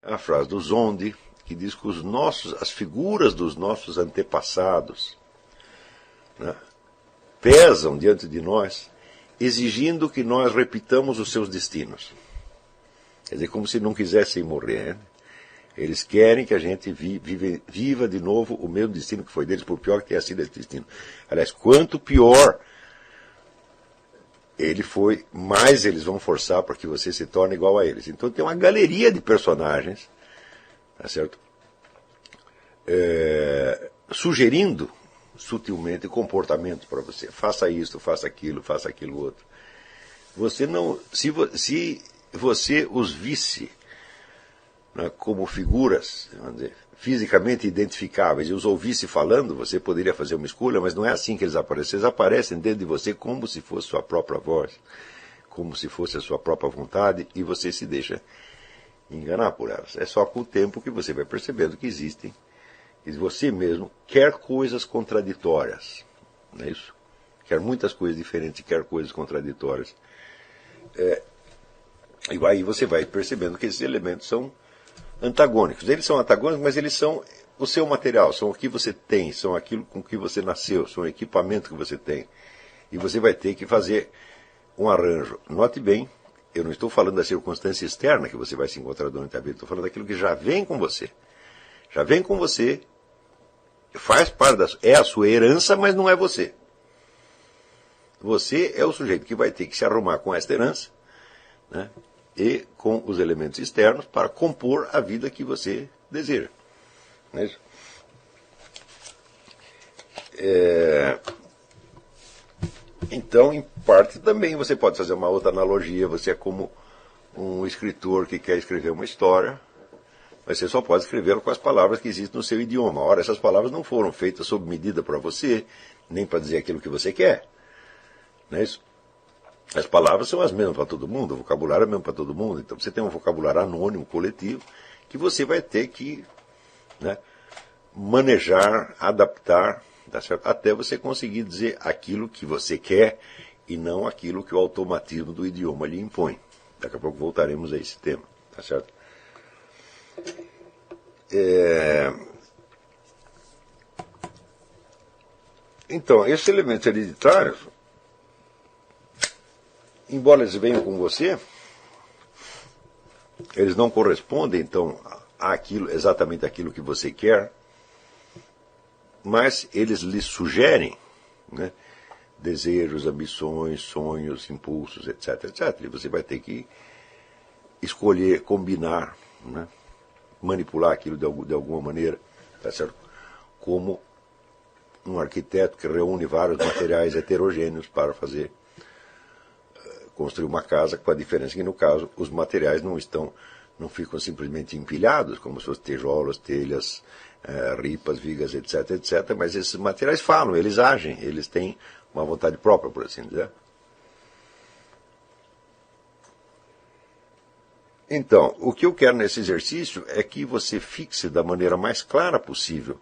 a frase do Zondi, que diz que as figuras dos nossos antepassados, né, pesam diante de nós, exigindo que nós repitamos os seus destinos. Quer dizer, como se não quisessem morrer. Né? Eles querem que a gente viva de novo o mesmo destino que foi deles, por pior que tenha sido esse destino. Aliás, quanto pior ele foi, mais eles vão forçar para que você se torne igual a eles. Então tem uma galeria de personagens, tá certo? Sugerindo sutilmente comportamentos para você. Faça isso, faça aquilo outro. Você não, se você os visse, né, como figuras, vamos dizer, fisicamente identificáveis, e os ouvisse falando, você poderia fazer uma escolha, mas não é assim que eles aparecem. Eles aparecem dentro de você como se fosse sua própria voz, como se fosse a sua própria vontade, e você se deixa enganar por elas. É só com o tempo que você vai percebendo que existem, e você mesmo quer coisas contraditórias, não é isso? Quer muitas coisas diferentes, quer coisas contraditórias. E aí você vai percebendo que esses elementos são antagônicos. Eles são antagônicos, mas eles são o seu material, são o que você tem, são aquilo com que você nasceu, são o equipamento que você tem. E você vai ter que fazer um arranjo. Note bem, eu não estou falando da circunstância externa que você vai se encontrar durante a vida, estou falando daquilo que já vem com você. Já vem com você, faz parte é a sua herança, mas não é você. Você é o sujeito que vai ter que se arrumar com esta herança, né, e com os elementos externos para compor a vida que você deseja. Não é isso? Então, em parte também você pode fazer uma outra analogia. Você é como um escritor que quer escrever uma história, mas você só pode escrevê-la com as palavras que existem no seu idioma. Ora, essas palavras não foram feitas sob medida para você, nem para dizer aquilo que você quer. Não é isso? As palavras são as mesmas para todo mundo, o vocabulário é o mesmo para todo mundo. Então você tem um vocabulário anônimo, coletivo, que você vai ter que, né, manejar, adaptar, tá certo? Até você conseguir dizer aquilo que você quer e não aquilo que o automatismo do idioma lhe impõe. Daqui a pouco voltaremos a esse tema, tá certo? Então, esses elementos hereditários, embora eles venham com você, eles não correspondem, então, exatamente àquilo que você quer, mas eles lhe sugerem, né, desejos, ambições, sonhos, impulsos, etc, etc. E você vai ter que escolher, combinar, né, manipular aquilo de alguma maneira, tá certo? Como um arquiteto que reúne vários materiais heterogêneos para construir uma casa, com a diferença que, no caso, os materiais não ficam simplesmente empilhados, como se fossem tijolos, telhas, ripas, vigas, etc, etc, mas esses materiais falam, eles agem, eles têm uma vontade própria, por assim dizer. Então, o que eu quero nesse exercício é que você fixe da maneira mais clara possível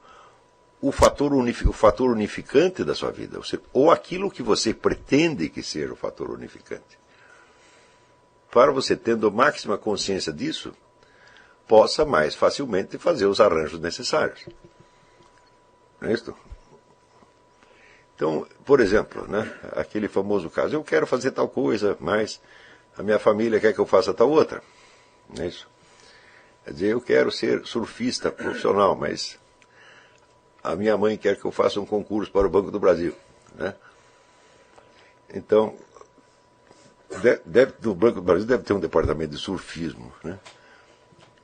o fator unificante da sua vida, ou aquilo que você pretende que seja o fator unificante. Para você, tendo máxima consciência disso, possa mais facilmente fazer os arranjos necessários. Não é isso? Então, por exemplo, né, aquele famoso caso, eu quero fazer tal coisa, mas a minha família quer que eu faça tal outra. Não é isso? Quer dizer, eu quero ser surfista profissional, mas a minha mãe quer que eu faça um concurso para o Banco do Brasil. Né? Então, no Banco do Brasil deve ter um departamento de surfismo. Né?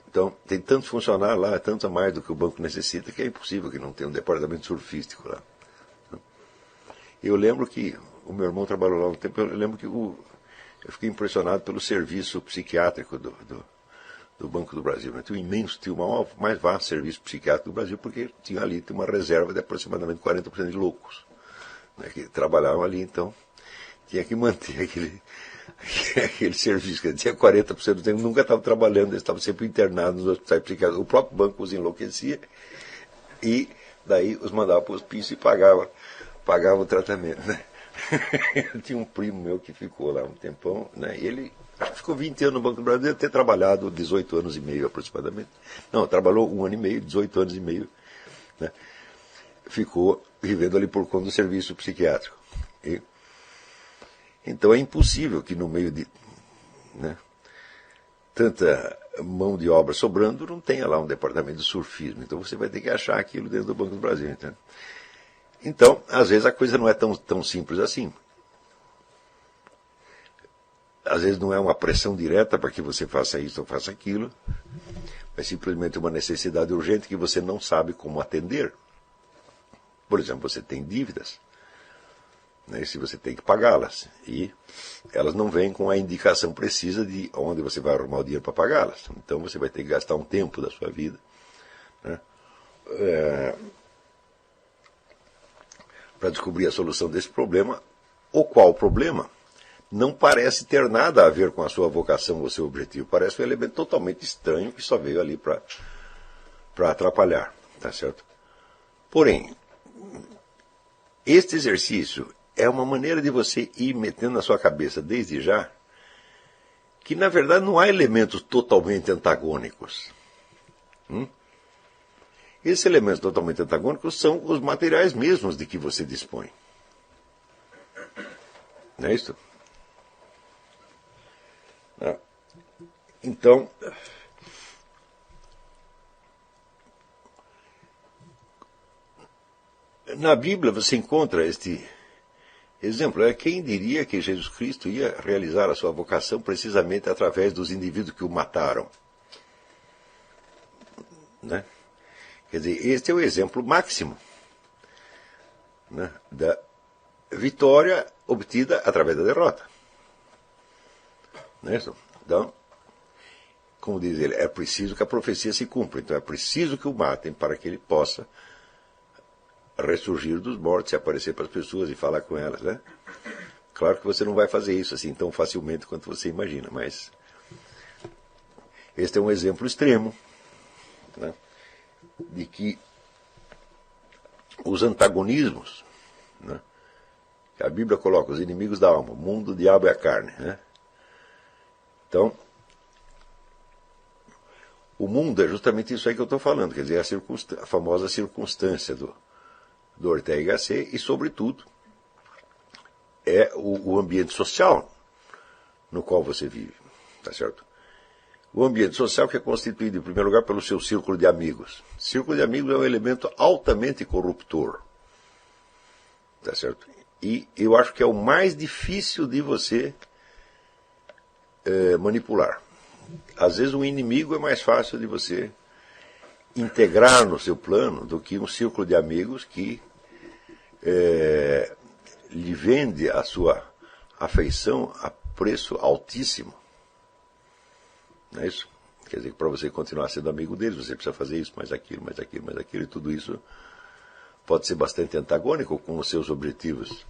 Então, tem tantos funcionários lá, tanto a mais do que o banco necessita, que é impossível que não tenha um departamento surfístico lá. Eu lembro que o meu irmão trabalhou lá um tempo, eu lembro que eu fiquei impressionado pelo serviço psiquiátrico do Banco do Brasil. Né? Tinha o mais vasto serviço psiquiátrico do Brasil, porque tinha uma reserva de aproximadamente 40% de loucos, né, que trabalhavam ali, então tinha que manter aquele serviço. Que tinha 40% do tempo, nunca estavam trabalhando, eles estavam sempre internados nos hospitais psiquiátricos. O próprio banco os enlouquecia e daí os mandava para o hospício e pagava o tratamento. Né? Tinha um primo meu que ficou lá um tempão, né, e ele Acho que ficou 20 anos no Banco do Brasil, deve ter trabalhado 18 anos e meio aproximadamente. Não, trabalhou 1 ano e meio, 18 anos e meio. Né? Ficou vivendo ali por conta do serviço psiquiátrico. Então é impossível que no meio de, né, tanta mão de obra sobrando, não tenha lá um departamento de surfismo. Então você vai ter que achar aquilo dentro do Banco do Brasil. Entende? Então, às vezes a coisa não é tão simples assim. Às vezes não é uma pressão direta para que você faça isso ou faça aquilo. É simplesmente uma necessidade urgente que você não sabe como atender. Por exemplo, você tem dívidas, né, se você tem que pagá-las. E elas não vêm com a indicação precisa de onde você vai arrumar o dinheiro para pagá-las. Então você vai ter que gastar um tempo da sua vida, né, para descobrir a solução desse problema, o qual problema não parece ter nada a ver com a sua vocação ou seu objetivo. Parece um elemento totalmente estranho que só veio ali para atrapalhar. Tá certo? Porém, este exercício é uma maneira de você ir metendo na sua cabeça desde já que, na verdade, não há elementos totalmente antagônicos. Esses elementos totalmente antagônicos são os materiais mesmos de que você dispõe. Não é isso? Então, na Bíblia você encontra este exemplo. Quem diria que Jesus Cristo ia realizar a sua vocação precisamente através dos indivíduos que o mataram? Né? Quer dizer, este é o exemplo máximo, né, da vitória obtida através da derrota. Não é isso? Então, como diz ele, é preciso que a profecia se cumpra. Então é preciso que o matem para que ele possa ressurgir dos mortos e aparecer para as pessoas e falar com elas. Né? Claro que você não vai fazer isso assim tão facilmente quanto você imagina, mas este é um exemplo extremo, né, de que os antagonismos, né, que a Bíblia coloca, os inimigos da alma, o mundo, o diabo e a carne. Né? Então, o mundo é justamente isso aí que eu estou falando, quer dizer, a famosa circunstância do Ortega y Gasset, e, sobretudo, é o ambiente social no qual você vive. Tá certo? O ambiente social que é constituído, em primeiro lugar, pelo seu círculo de amigos. O círculo de amigos é um elemento altamente corruptor. Tá certo? E eu acho que é o mais difícil de você manipular. Às vezes um inimigo é mais fácil de você integrar no seu plano do que um círculo de amigos que lhe vende a sua afeição a preço altíssimo. Não é isso? Quer dizer que para você continuar sendo amigo deles, você precisa fazer isso, mais aquilo, mais aquilo, mais aquilo, e tudo isso pode ser bastante antagônico com os seus objetivos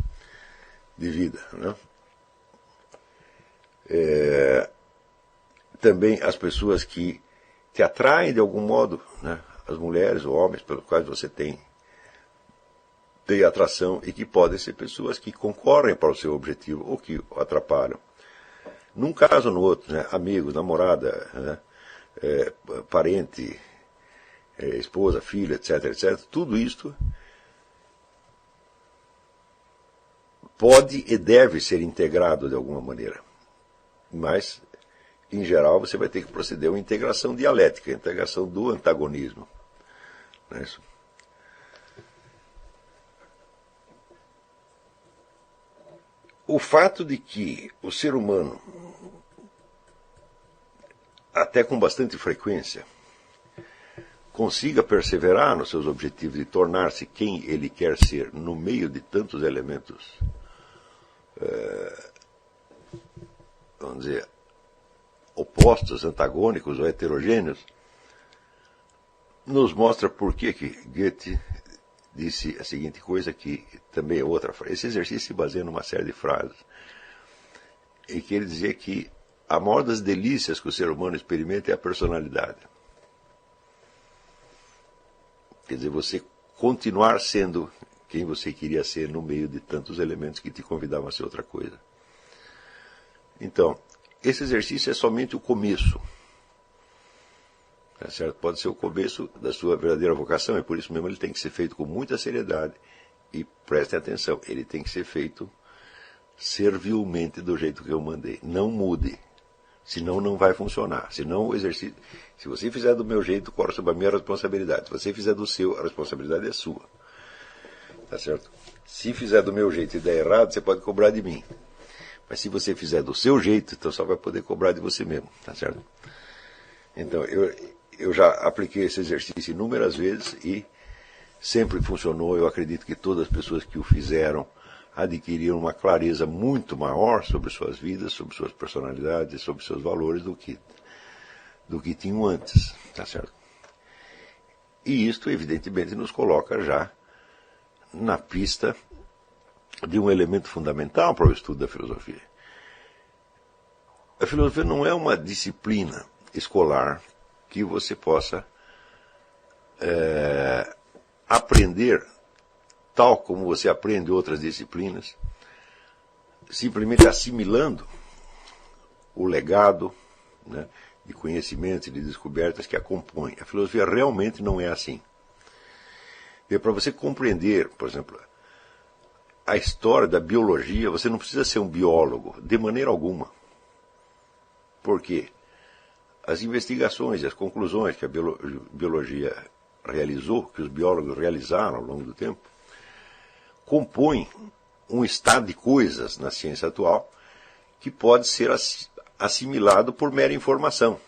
de vida. Né? Também as pessoas que te atraem de algum modo, né? As mulheres ou homens pelos quais você tem atração e que podem ser pessoas que concorrem para o seu objetivo ou que o atrapalham. Num caso ou no outro, né? Amigos, namorada, né? Parente, esposa, filha, etc, etc. Tudo isto pode e deve ser integrado de alguma maneira. Mas, em geral, você vai ter que proceder a uma integração dialética, a integração do antagonismo. Não é isso? O fato de que o ser humano, até com bastante frequência, consiga perseverar nos seus objetivos de tornar-se quem ele quer ser no meio de tantos elementos, vamos dizer, opostos, antagônicos ou heterogêneos, nos mostra por que Goethe disse a seguinte coisa, que também é outra frase. Esse exercício se baseia numa série de frases, em que ele dizia que a maior das delícias que o ser humano experimenta é a personalidade. Quer dizer, você continuar sendo quem você queria ser no meio de tantos elementos que te convidavam a ser outra coisa. Então, esse exercício é somente o começo. Tá certo? Pode ser o começo da sua verdadeira vocação, e por isso mesmo ele tem que ser feito com muita seriedade. E prestem atenção, ele tem que ser feito servilmente do jeito que eu mandei. Não mude, senão não vai funcionar. Senão o exercício, se você fizer do meu jeito, corre sob a minha responsabilidade. Se você fizer do seu, a responsabilidade é sua. Tá certo? Se fizer do meu jeito e der errado, você pode cobrar de mim. Mas se você fizer do seu jeito, então só vai poder cobrar de você mesmo. Tá certo? Então, eu já apliquei esse exercício inúmeras vezes e sempre funcionou. Eu acredito que todas as pessoas que o fizeram adquiriram uma clareza muito maior sobre suas vidas, sobre suas personalidades, sobre seus valores do que tinham antes. Tá certo? E isto, evidentemente, nos coloca já na pista de um elemento fundamental para o estudo da filosofia. A filosofia não é uma disciplina escolar que você possa aprender tal como você aprende outras disciplinas, simplesmente assimilando o legado, né, de conhecimentos e de descobertas que a compõem. A filosofia realmente não é assim. E para você compreender, por exemplo, a história da biologia, você não precisa ser um biólogo, de maneira alguma. Por quê? As investigações e as conclusões que a biologia realizou, que os biólogos realizaram ao longo do tempo, compõem um estado de coisas na ciência atual que pode ser assimilado por mera informação.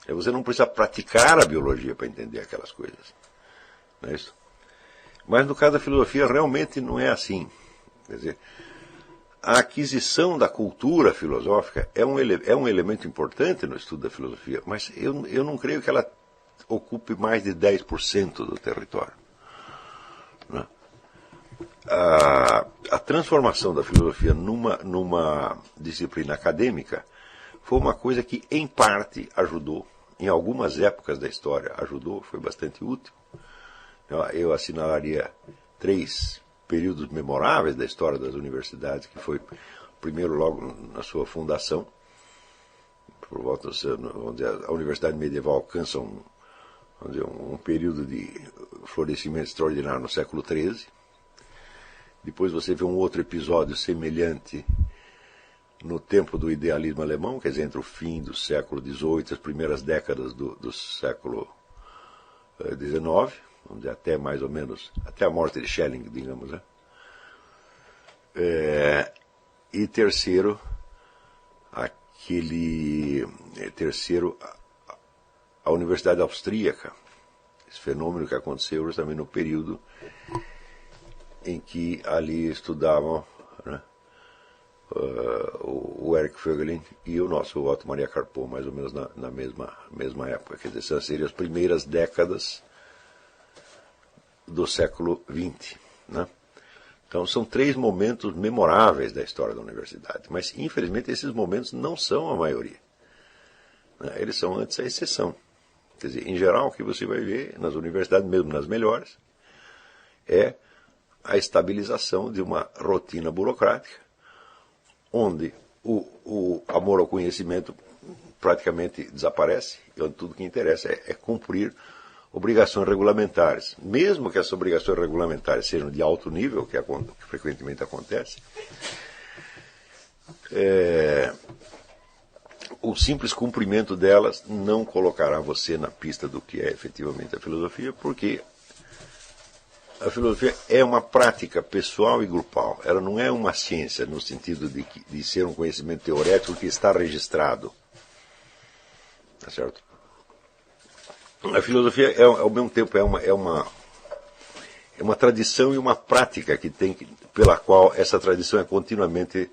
Você não precisa praticar a biologia para entender aquelas coisas. Não é isso? Mas no caso da filosofia realmente não é assim. Quer dizer, a aquisição da cultura filosófica é um elemento importante no estudo da filosofia, mas eu não creio que ela ocupe mais de 10% do território. Não é? A transformação da filosofia numa disciplina acadêmica foi uma coisa que, em parte, ajudou, em algumas épocas da história, ajudou, foi bastante útil. Eu assinalaria 3 períodos memoráveis da história das universidades, que foi, primeiro, logo na sua fundação, por volta, onde a universidade medieval alcança um período de florescimento extraordinário no século XIII. Depois você vê um outro episódio semelhante no tempo do idealismo alemão, quer dizer, entre o fim do século XVIII e as primeiras décadas do século XIX, onde até mais ou menos, até a morte de Schelling, digamos, né? E terceiro, a Universidade Austríaca, esse fenômeno que aconteceu justamente no período em que ali estudavam, né, o Eric Voegelin e o nosso Otto Maria Carpo, mais ou menos na mesma época. Quer dizer, seriam as primeiras décadas do século XX. Né? Então são 3 momentos memoráveis da história da universidade, mas infelizmente esses momentos não são a maioria. Né? Eles são antes a exceção. Quer dizer, em geral, o que você vai ver nas universidades, mesmo nas melhores, é a estabilização de uma rotina burocrática, onde o amor ao conhecimento praticamente desaparece, e onde tudo que interessa é cumprir obrigações regulamentares. Mesmo que essas obrigações regulamentares sejam de alto nível, que frequentemente acontece, o simples cumprimento delas não colocará você na pista do que é efetivamente a filosofia, porque a filosofia é uma prática pessoal e grupal. Ela não é uma ciência no sentido de ser um conhecimento teorético que está registrado. Tá certo? A filosofia, ao mesmo tempo, é uma tradição e uma prática pela qual essa tradição é continuamente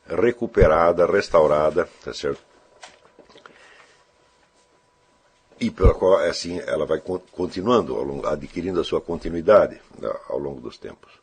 recuperada, restaurada, tá certo? E pela qual, assim, ela vai continuando, adquirindo a sua continuidade ao longo dos tempos.